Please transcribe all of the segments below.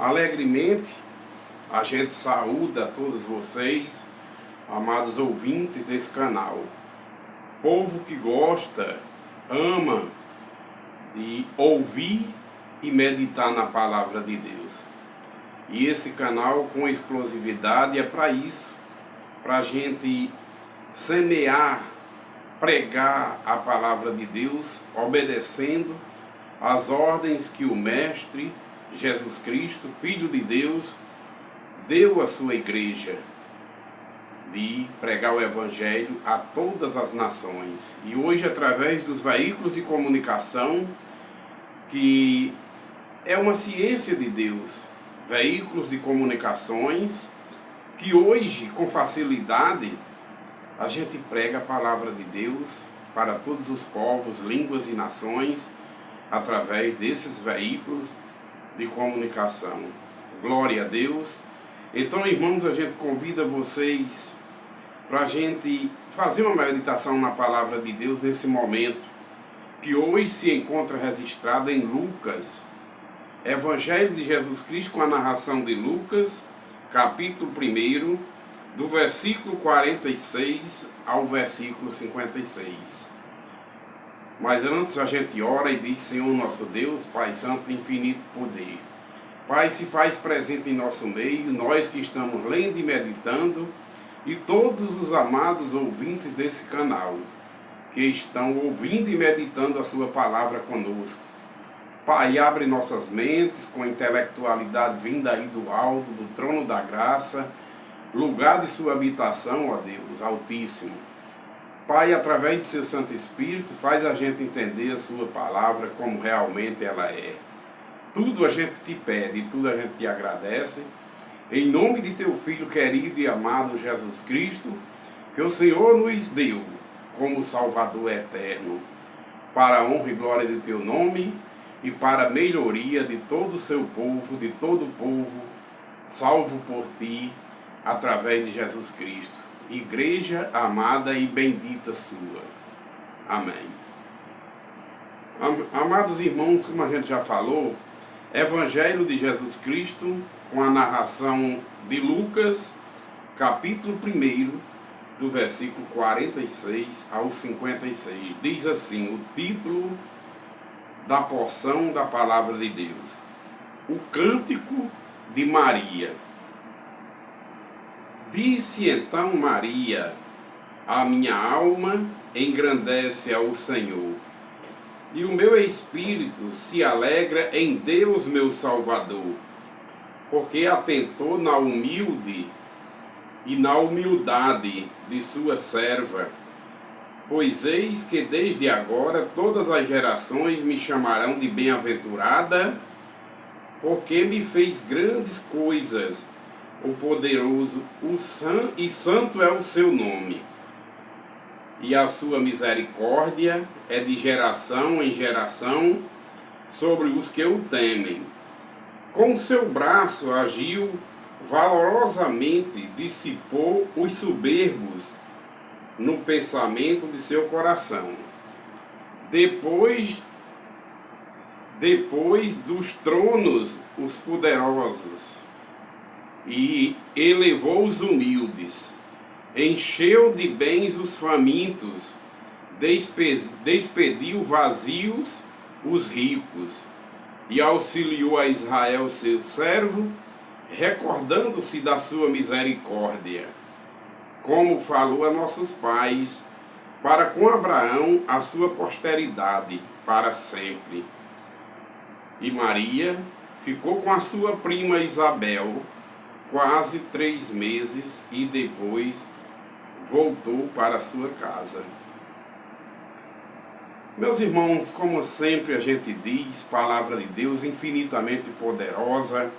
Alegremente, a gente saúda a todos vocês, amados ouvintes desse canal. Povo que gosta, ama de ouvir e meditar na palavra de Deus. E esse canal com exclusividade é para isso, para a gente semear, pregar a palavra de Deus, obedecendo às ordens que o Mestre Jesus Cristo, Filho de Deus, deu à sua igreja, de pregar o Evangelho a todas as nações. E hoje, através dos veículos de comunicação, que é uma ciência de Deus, veículos de comunicações, que hoje, com facilidade, a gente prega a palavra de Deus para todos os povos, línguas e nações, através desses veículos de comunicação. Glória a Deus. Então, irmãos, a gente convida vocês para a gente fazer uma meditação na palavra de Deus nesse momento, que hoje se encontra registrada em Lucas, Evangelho de Jesus Cristo, com a narração de Lucas, capítulo 1, do versículo 46 ao versículo 56. Mas antes a gente ora e diz: Senhor nosso Deus, Pai Santo de infinito poder, Pai, se faz presente em nosso meio, nós que estamos lendo e meditando, e todos os amados ouvintes desse canal, que estão ouvindo e meditando a sua palavra conosco. Pai, abre nossas mentes com intelectualidade vinda aí do alto, do trono da graça, lugar de sua habitação, ó Deus Altíssimo. Pai, através de seu Santo Espírito, faz a gente entender a sua palavra como realmente ela é. Tudo a gente te pede, tudo a gente te agradece, em nome de teu Filho querido e amado Jesus Cristo, que o Senhor nos deu como Salvador eterno, para a honra e glória do teu nome e para a melhoria de todo o seu povo, de todo o povo, salvo por ti, através de Jesus Cristo. Igreja amada e bendita sua. Amém. Amados irmãos, como a gente já falou, Evangelho de Jesus Cristo, com a narração de Lucas, capítulo 1, do versículo 46 ao 56. Diz assim o título da porção da palavra de Deus: O Cântico de Maria. Disse então Maria: A minha alma engrandece ao Senhor, e o meu espírito se alegra em Deus meu Salvador, porque atentou na humilde e na humildade de sua serva. Pois eis que desde agora todas as gerações me chamarão de bem-aventurada, porque me fez grandes coisas o poderoso, e santo é o seu nome. E a sua misericórdia é de geração em geração sobre os que o temem. Com seu braço agiu valorosamente, dissipou os soberbos no pensamento de seu coração. Depois dos tronos os poderosos, e elevou os humildes, encheu de bens os famintos, despediu vazios os ricos, e auxiliou a Israel seu servo, recordando-se da sua misericórdia, como falou a nossos pais, para com Abraão a sua posteridade para sempre. E Maria ficou com a sua prima Isabel quase 3 meses e depois voltou para a sua casa. Meus irmãos, como sempre a gente diz, palavra de Deus infinitamente poderosa,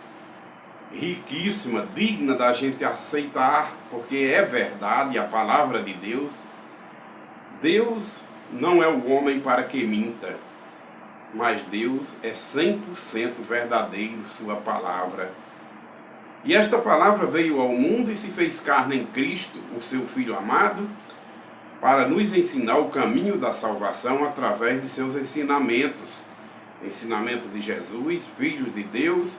riquíssima, digna da gente aceitar, porque é verdade a palavra de Deus. Deus não é o homem para que minta, mas Deus é 100% verdadeiro, sua palavra. E esta palavra veio ao mundo e se fez carne em Cristo, o seu Filho amado, para nos ensinar o caminho da salvação através de seus ensinamentos. Ensinamento de Jesus, Filho de Deus,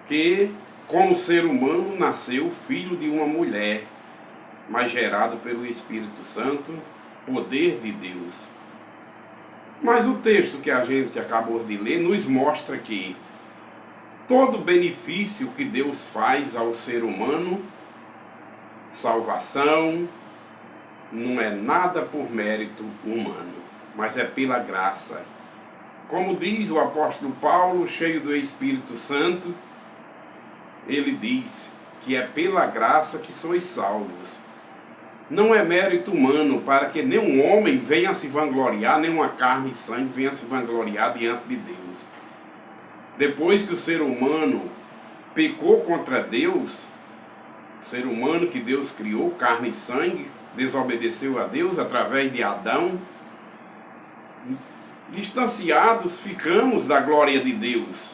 que, como ser humano, nasceu filho de uma mulher, mas gerado pelo Espírito Santo, poder de Deus. Mas o texto que a gente acabou de ler nos mostra que todo benefício que Deus faz ao ser humano, salvação, não é nada por mérito humano, mas é pela graça. Como diz o apóstolo Paulo, cheio do Espírito Santo, ele diz que é pela graça que sois salvos. Não é mérito humano, para que nenhum homem venha se vangloriar, nenhuma carne e sangue venha se vangloriar diante de Deus. Depois que o ser humano pecou contra Deus, o ser humano que Deus criou, carne e sangue, desobedeceu a Deus através de Adão, distanciados ficamos da glória de Deus.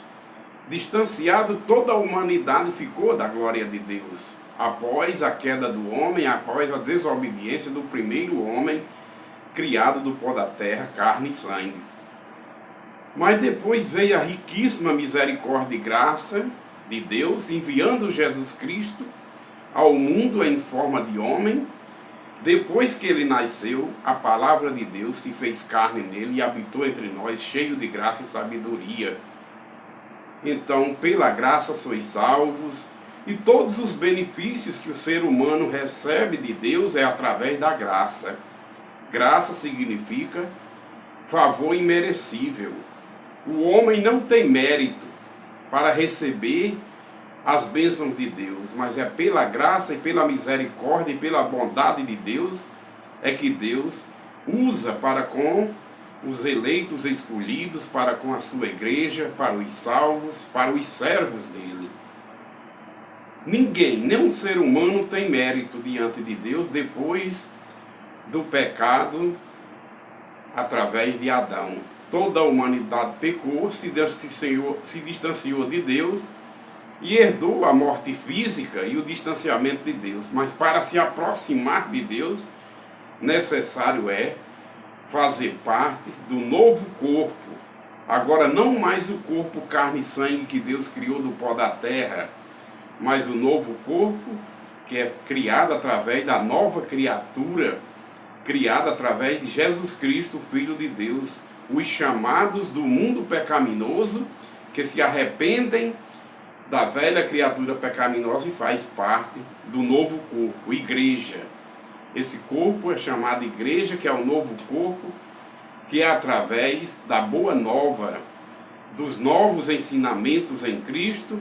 Distanciado, toda a humanidade ficou da glória de Deus. Após a queda do homem, após a desobediência do primeiro homem criado do pó da terra, carne e sangue. Mas depois veio a riquíssima misericórdia e graça de Deus, enviando Jesus Cristo ao mundo em forma de homem. Depois que ele nasceu, a palavra de Deus se fez carne nele e habitou entre nós, cheio de graça e sabedoria. Então, pela graça sois salvos, e todos os benefícios que o ser humano recebe de Deus é através da graça. Graça significa favor imerecível. O homem não tem mérito para receber as bênçãos de Deus, mas é pela graça e pela misericórdia e pela bondade de Deus é que Deus usa para com os eleitos escolhidos, para com a sua igreja, para os salvos, para os servos dele. Ninguém, nenhum ser humano tem mérito diante de Deus depois do pecado através de Adão. Toda a humanidade pecou, se distanciou de Deus e herdou a morte física e o distanciamento de Deus. Mas para se aproximar de Deus, necessário é fazer parte do novo corpo. Agora não mais o corpo carne e sangue que Deus criou do pó da terra, mas o novo corpo que é criado através da nova criatura, criada através de Jesus Cristo, Filho de Deus, os chamados do mundo pecaminoso, que se arrependem da velha criatura pecaminosa e faz parte do novo corpo, igreja. Esse corpo é chamado igreja, que é o novo corpo, que é através da boa nova, dos novos ensinamentos em Cristo,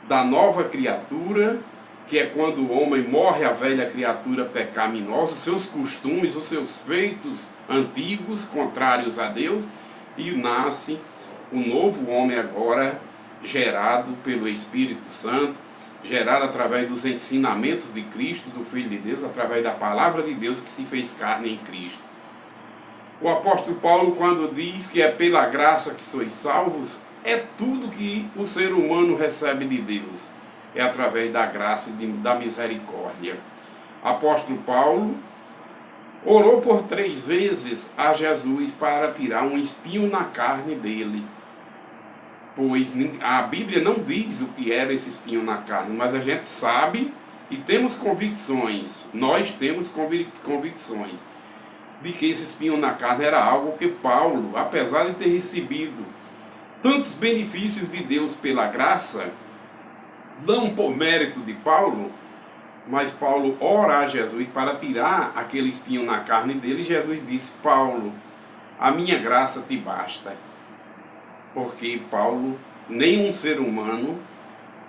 da nova criatura, que é quando o homem morre a velha criatura pecaminosa, os seus costumes, os seus feitos antigos, contrários a Deus, e nasce um novo homem agora, gerado pelo Espírito Santo, gerado através dos ensinamentos de Cristo, do Filho de Deus, através da palavra de Deus que se fez carne em Cristo. O apóstolo Paulo, quando diz que é pela graça que sois salvos, é tudo que o ser humano recebe de Deus. É através da graça e da misericórdia. Apóstolo Paulo orou por 3 vezes a Jesus para tirar um espinho na carne dele. Pois a Bíblia não diz o que era esse espinho na carne, mas a gente sabe e temos convicções, nós temos convicções de que esse espinho na carne era algo que Paulo, apesar de ter recebido tantos benefícios de Deus pela graça, não por mérito de Paulo, mas Paulo ora a Jesus para tirar aquele espinho na carne dele. Jesus disse: Paulo, a minha graça te basta. Porque Paulo, nenhum ser humano,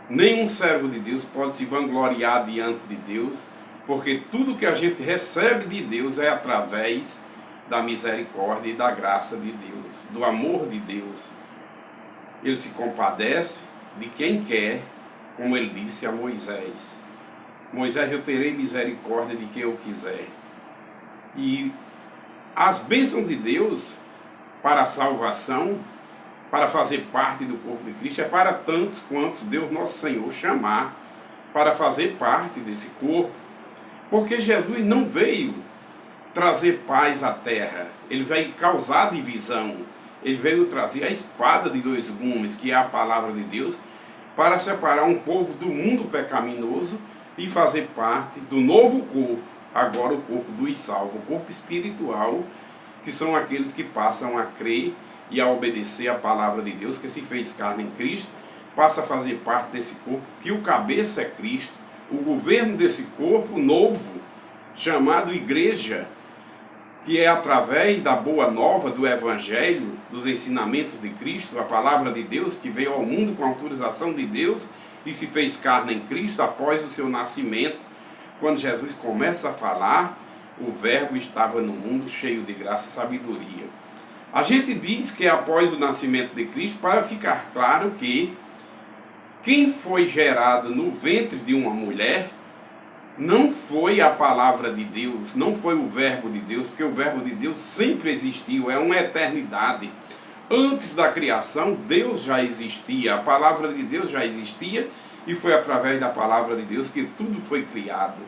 nenhum servo de Deus pode se vangloriar diante de Deus, porque tudo que a gente recebe de Deus é através da misericórdia e da graça de Deus, do amor de Deus. Ele se compadece de quem quer, como ele disse a Moisés: Moisés, eu terei misericórdia de quem eu quiser. E as bênçãos de Deus para a salvação, para fazer parte do corpo de Cristo, é para tantos quantos Deus nosso Senhor chamar para fazer parte desse corpo. Porque Jesus não veio trazer paz à terra, ele veio causar divisão, ele veio trazer a espada de 2 gumes, que é a palavra de Deus, para separar um povo do mundo pecaminoso e fazer parte do novo corpo, agora o corpo dos salvos, o corpo espiritual, que são aqueles que passam a crer e a obedecer a palavra de Deus, que se fez carne em Cristo, passa a fazer parte desse corpo, que o cabeça é Cristo, o governo desse corpo novo, chamado igreja, que é através da boa nova, do evangelho, dos ensinamentos de Cristo, a palavra de Deus, que veio ao mundo com a autorização de Deus e se fez carne em Cristo após o seu nascimento. Quando Jesus começa a falar, o verbo estava no mundo cheio de graça e sabedoria. A gente diz que é após o nascimento de Cristo, para ficar claro que quem foi gerado no ventre de uma mulher não foi a palavra de Deus, não foi o verbo de Deus, porque o verbo de Deus sempre existiu, é uma eternidade. Antes da criação, Deus já existia, a palavra de Deus já existia, e foi através da palavra de Deus que tudo foi criado.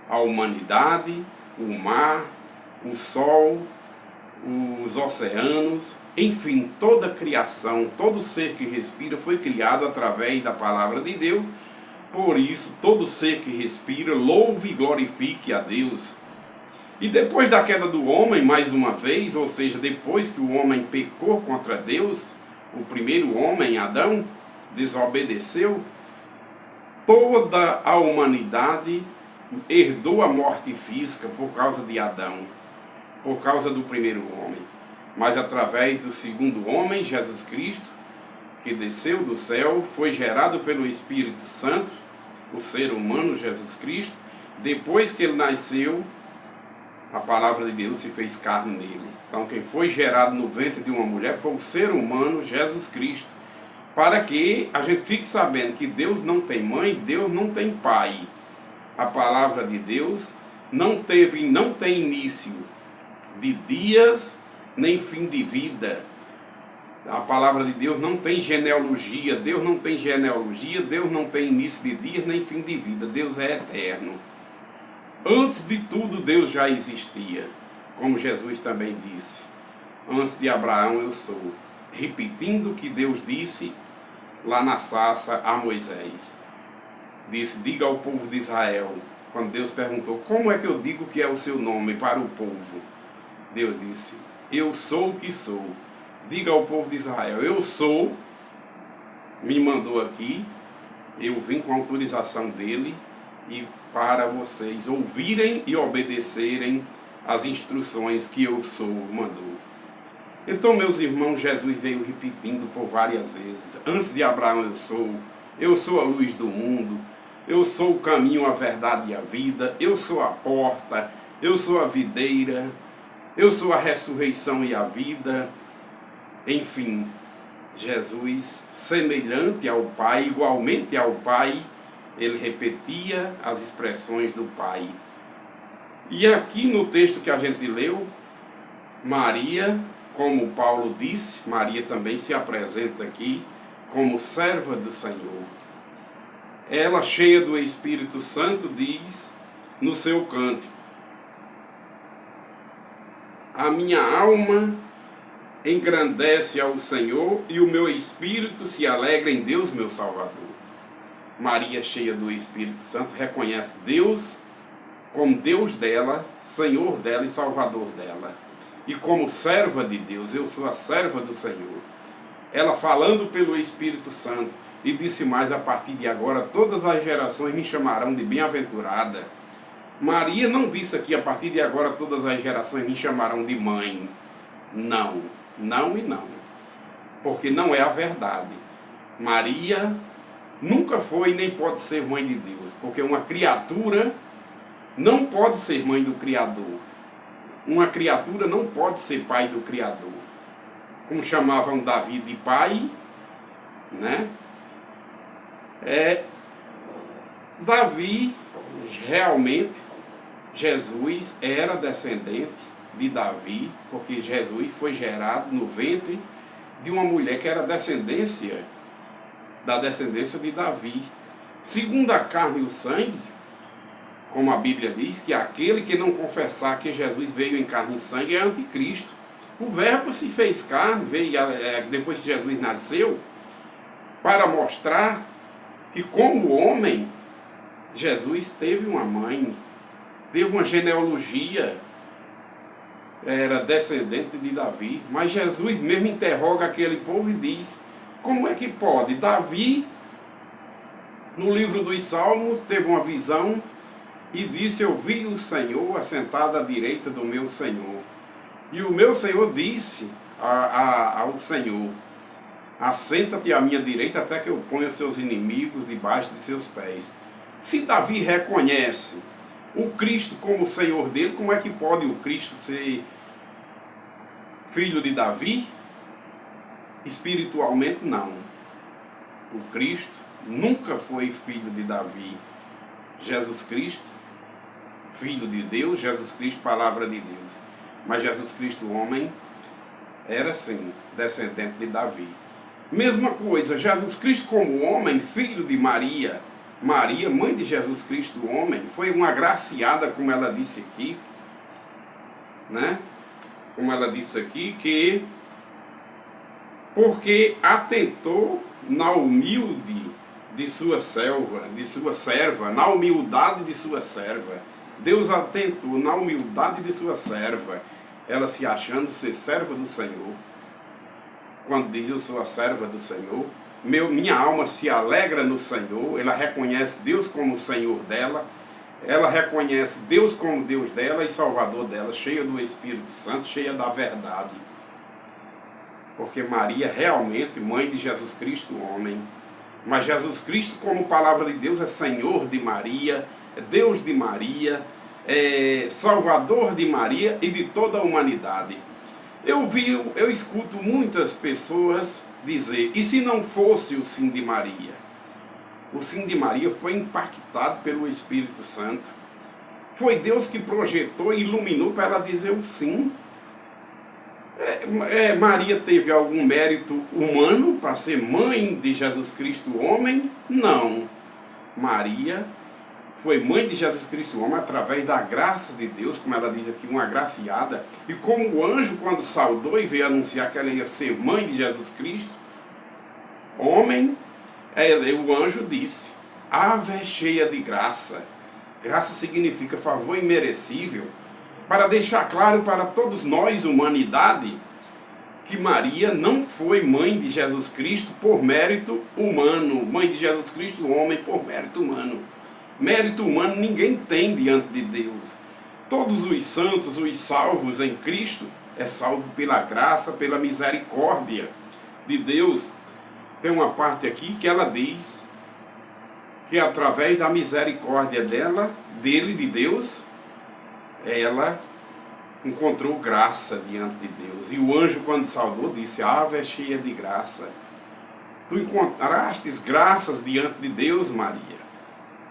A humanidade, o mar, o sol, os oceanos, enfim, toda a criação, todo ser que respira foi criado através da palavra de Deus. Por isso, todo ser que respira, louve e glorifique a Deus. E depois da queda do homem, mais uma vez, ou seja, depois que o homem pecou contra Deus, o primeiro homem, Adão, desobedeceu, toda a humanidade herdou a morte física por causa de Adão, por causa do primeiro homem. Mas através do segundo homem, Jesus Cristo, que desceu do céu, foi gerado pelo Espírito Santo, o ser humano Jesus Cristo. Depois que ele nasceu, a palavra de Deus se fez carne nele. Então quem foi gerado no ventre de uma mulher foi o ser humano Jesus Cristo, para que a gente fique sabendo que Deus não tem mãe, Deus não tem pai. A palavra de Deus não tem início de dias nem fim de vida. A palavra de Deus não tem genealogia, Deus não tem genealogia, Deus não tem início de dias nem fim de vida, Deus é eterno. Antes de tudo Deus já existia, como Jesus também disse, antes de Abraão eu sou, repetindo o que Deus disse lá na sarça a Moisés. Disse, diga ao povo de Israel, quando Deus perguntou, como é que eu digo que é o seu nome para o povo? Deus disse, eu sou o que sou. Diga ao povo de Israel, eu sou, me mandou aqui, eu vim com a autorização dele, e para vocês ouvirem e obedecerem as instruções que eu sou mandou. Então, meus irmãos, Jesus veio repetindo por várias vezes, antes de Abraão eu sou a luz do mundo, eu sou o caminho, a verdade e a vida, eu sou a porta, eu sou a videira, eu sou a ressurreição e a vida. Enfim, Jesus, semelhante ao Pai, igualmente ao Pai, ele repetia as expressões do Pai. E aqui no texto que a gente leu, Maria, como Paulo disse, Maria também se apresenta aqui como serva do Senhor. Ela, cheia do Espírito Santo, diz no seu cântico, a minha alma engrandece ao Senhor e o meu espírito se alegra em Deus, meu Salvador. Maria, cheia do Espírito Santo, reconhece Deus como Deus dela, Senhor dela e Salvador dela. E como serva de Deus, eu sou a serva do Senhor. Ela falando pelo Espírito Santo, e disse mais, a partir de agora, todas as gerações me chamarão de bem-aventurada. Maria não disse aqui, a partir de agora, todas as gerações me chamarão de mãe. Não, não e não. Porque não é a verdade. Maria nunca foi nem pode ser mãe de Deus, porque uma criatura não pode ser mãe do Criador. Uma criatura não pode ser pai do Criador. Como chamavam Davi de pai, né? Davi, realmente, Jesus era descendente de Davi, porque Jesus foi gerado no ventre de uma mulher que era da descendência de Davi. Segundo a carne e o sangue, como a Bíblia diz, que aquele que não confessar que Jesus veio em carne e sangue é anticristo. O verbo se fez carne, veio depois que Jesus nasceu, para mostrar que, como homem, Jesus teve uma mãe, teve uma genealogia, era descendente de Davi. Mas Jesus mesmo interroga aquele povo e diz: como é que pode? Davi, no livro dos Salmos, teve uma visão e disse: eu vi o Senhor assentado à direita do meu Senhor. E o meu Senhor disse ao Senhor: assenta-te à minha direita até que eu ponha seus inimigos debaixo de seus pés. Se Davi reconhece o Cristo como o Senhor dele, como é que pode o Cristo ser filho de Davi? Espiritualmente, não. O Cristo nunca foi filho de Davi. Jesus Cristo, filho de Deus, Jesus Cristo, palavra de Deus. Mas Jesus Cristo, homem, era sim descendente de Davi. Mesma coisa, Jesus Cristo como homem, filho de Maria. Maria, mãe de Jesus Cristo, homem, foi uma agraciada, como ela disse aqui, né? Como ela disse aqui, que porque atentou na humilde de sua serva, na humildade de sua serva. Deus atentou na humildade de sua serva, ela se achando ser serva do Senhor. Quando diz eu sou a serva do Senhor, minha alma se alegra no Senhor, ela reconhece Deus como o Senhor dela, ela reconhece Deus como Deus dela e Salvador dela, cheia do Espírito Santo, cheia da verdade. Porque Maria realmente, mãe de Jesus Cristo, homem. Mas Jesus Cristo, como palavra de Deus, é Senhor de Maria, é Deus de Maria, é Salvador de Maria e de toda a humanidade. Eu escuto muitas pessoas dizer: e se não fosse o sim de Maria? O sim de Maria foi impactado pelo Espírito Santo. Foi Deus que projetou e iluminou para ela dizer o sim. Maria teve algum mérito humano para ser mãe de Jesus Cristo homem? Não. Maria foi mãe de Jesus Cristo homem através da graça de Deus, como ela diz aqui, uma agraciada. E como o anjo, quando saudou e veio anunciar que ela ia ser mãe de Jesus Cristo homem, o anjo disse: ave cheia de graça. Graça significa favor imerecível, para deixar claro para todos nós, humanidade, que Maria não foi mãe de Jesus Cristo por mérito humano, mãe de Jesus Cristo homem por mérito humano. Mérito humano ninguém tem diante de Deus. Todos os santos, os salvos em Cristo, é salvo pela graça, pela misericórdia de Deus. Tem uma parte aqui que ela diz que através da misericórdia dele, de Deus, ela encontrou graça diante de Deus. E o anjo, quando saudou, disse: ave é cheia de graça. Tu encontrastes graças diante de Deus, Maria.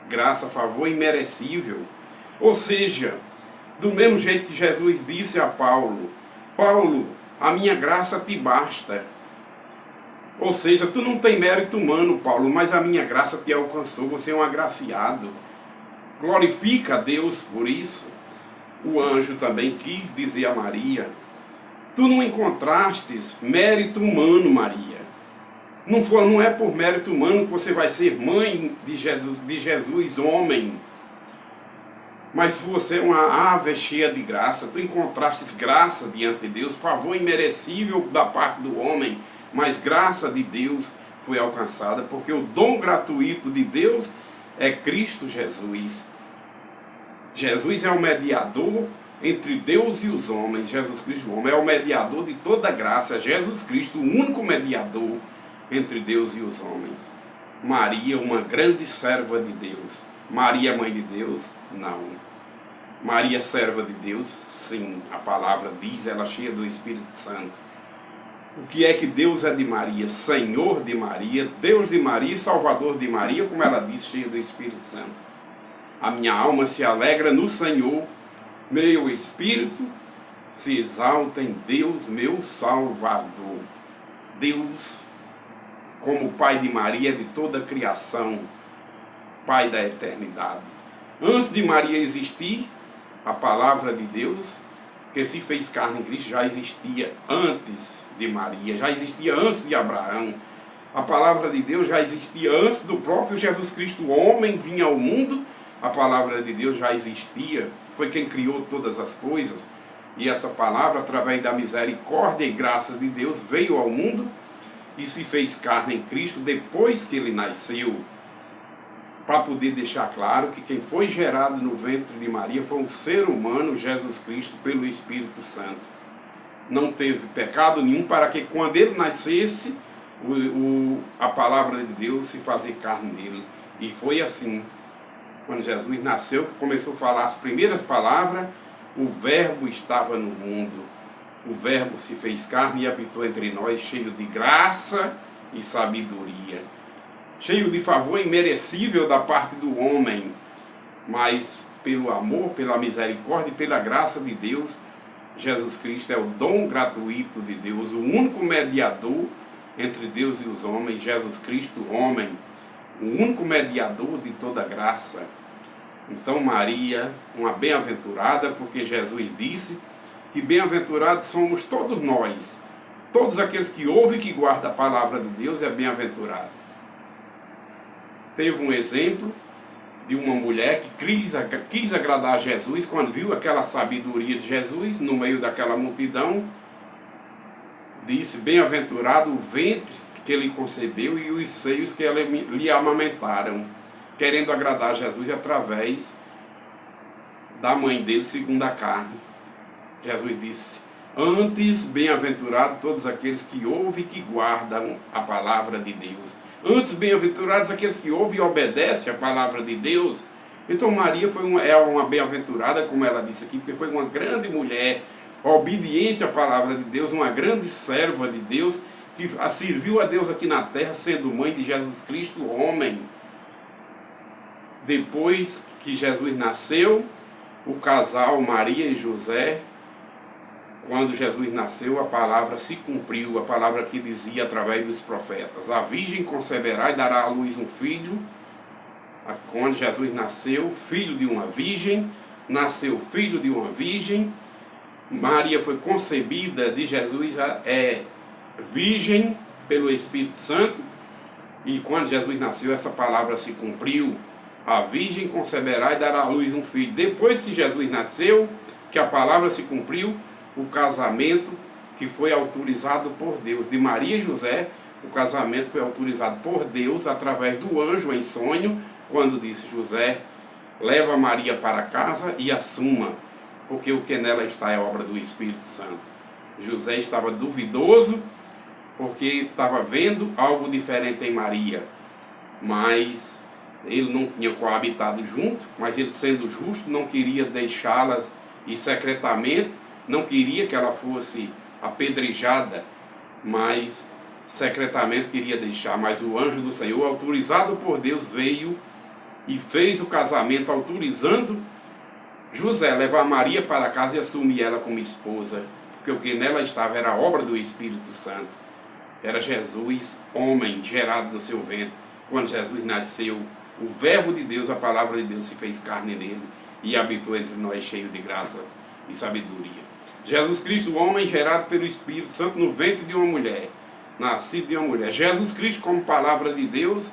Graça, favor imerecível. Ou seja, do mesmo jeito que Jesus disse a Paulo: Paulo, a minha graça te basta. Ou seja, tu não tem mérito humano, Paulo, mas a minha graça te alcançou. Você é um agraciado. Glorifica a Deus por isso. O anjo também quis dizer a Maria: tu não encontrastes mérito humano, Maria. Não é por mérito humano que você vai ser mãe de Jesus homem. Mas você é uma ave cheia de graça. Tu encontrastes graça diante de Deus, favor imerecível da parte do homem, mas graça de Deus foi alcançada, porque o dom gratuito de Deus é Cristo Jesus. Jesus é o mediador entre Deus e os homens. Jesus Cristo, o homem, é o mediador de toda graça. Jesus Cristo, o único mediador entre Deus e os homens. Maria, uma grande serva de Deus. Maria, mãe de Deus? Não. Maria, serva de Deus? Sim. A palavra diz, ela é cheia do Espírito Santo. O que é que Deus é de Maria? Senhor de Maria, Deus de Maria, Salvador de Maria, como ela diz, cheia do Espírito Santo. A minha alma se alegra no Senhor, meu espírito se exalta em Deus, meu Salvador. Deus, como Pai de Maria, de toda a criação, Pai da eternidade. Antes de Maria existir, a palavra de Deus, que se fez carne em Cristo, já existia antes de Maria, já existia antes de Abraão, A palavra de Deus já existia antes do próprio Jesus Cristo, o homem, vinha ao mundo. A palavra de Deus já existia, foi quem criou todas as coisas. E essa palavra, através da misericórdia e graça de Deus, veio ao mundo e se fez carne em Cristo depois que ele nasceu, para poder deixar claro que quem foi gerado no ventre de Maria foi um ser humano, Jesus Cristo, pelo Espírito Santo. Não teve pecado nenhum, para que quando ele nascesse, a palavra de Deus se fazer carne nele. E foi assim, quando Jesus nasceu, que começou a falar as primeiras palavras. O Verbo estava no mundo, o Verbo se fez carne e habitou entre nós, cheio de graça e sabedoria, cheio de favor imerecível da parte do homem, mas pelo amor, pela misericórdia e pela graça de Deus, Jesus Cristo é o dom gratuito de Deus, o único mediador entre Deus e os homens, Jesus Cristo, homem, o único mediador de toda graça. Então Maria, uma bem-aventurada, porque Jesus disse que bem-aventurados somos todos nós, todos aqueles que ouvem e que guardam a palavra de Deus é bem-aventurado. Teve um exemplo de uma mulher que quis agradar a Jesus, quando viu aquela sabedoria de Jesus no meio daquela multidão, disse: bem-aventurado o ventre que ele concebeu e os seios que lhe amamentaram, querendo agradar a Jesus através da mãe dele segundo a carne. Jesus disse: antes, bem-aventurados todos aqueles que ouvem e que guardam a palavra de Deus. Antes, bem-aventurados aqueles que ouvem e obedecem a palavra de Deus. Então Maria é uma bem-aventurada, como ela disse aqui, porque foi uma grande mulher, obediente à palavra de Deus, uma grande serva de Deus, que serviu a Deus aqui na terra, sendo mãe de Jesus Cristo, homem. Depois que Jesus nasceu, o casal Maria e José, quando Jesus nasceu, a palavra se cumpriu, a palavra que dizia através dos profetas: a virgem conceberá e dará à luz um filho. Quando Jesus nasceu, filho de uma virgem, nasceu filho de uma virgem. Maria foi concebida de Jesus, virgem pelo Espírito Santo, e quando Jesus nasceu, essa palavra se cumpriu: a virgem conceberá e dará à luz um filho. Depois que Jesus nasceu, que a palavra se cumpriu, o casamento que foi autorizado por Deus de Maria e José, o casamento foi autorizado por Deus através do anjo em sonho, quando disse: José, leva Maria para casa e assuma, porque o que nela está é obra do Espírito Santo. José estava duvidoso, porque estava vendo algo diferente em Maria, mas ele não tinha coabitado junto, mas ele, sendo justo, não queria deixá-la ir secretamente, não queria que ela fosse apedrejada, mas secretamente queria deixar. Mas o anjo do Senhor, autorizado por Deus, veio e fez o casamento, autorizando José a levar Maria para casa e assumir ela como esposa, porque o que nela estava era a obra do Espírito Santo. Era Jesus, homem, gerado no seu ventre. Quando Jesus nasceu, o Verbo de Deus, a palavra de Deus, se fez carne nele e habitou entre nós, cheio de graça e sabedoria. Jesus Cristo, homem, gerado pelo Espírito Santo no ventre de uma mulher, nascido de uma mulher. Jesus Cristo, como palavra de Deus,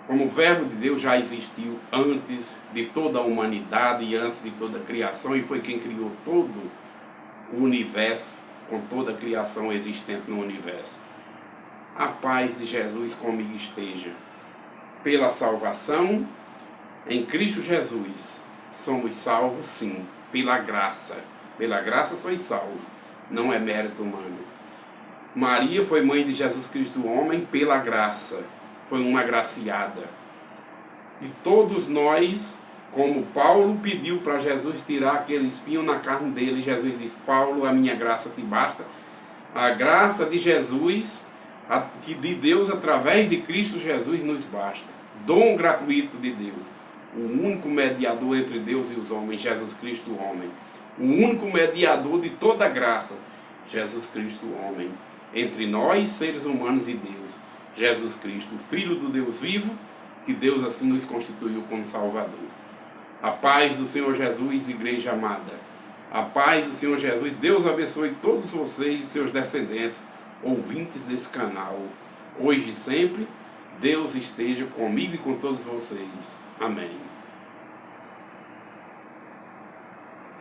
como Verbo de Deus, já existiu antes de toda a humanidade e antes de toda a criação, e foi quem criou todo o universo, com toda a criação existente no universo. A paz de Jesus comigo esteja. Pela salvação em Cristo Jesus, somos salvos, sim, pela graça. Pela graça sois salvos, não é mérito humano. Maria foi mãe de Jesus Cristo, homem, pela graça. Foi uma agraciada. E todos nós, como Paulo pediu para Jesus tirar aquele espinho na carne dele, Jesus disse: Paulo, a minha graça te basta. A graça de Jesus, que de Deus através de Cristo Jesus nos basta. Dom gratuito de Deus. O único mediador entre Deus e os homens, Jesus Cristo, homem. O único mediador de toda graça, Jesus Cristo, homem. Entre nós, seres humanos, e Deus. Jesus Cristo, Filho do Deus vivo, que Deus assim nos constituiu como Salvador. A paz do Senhor Jesus, igreja amada. A paz do Senhor Jesus. Deus abençoe todos vocês e seus descendentes, ouvintes desse canal. hoje e sempre. Deus esteja comigo e com todos vocês. Amém.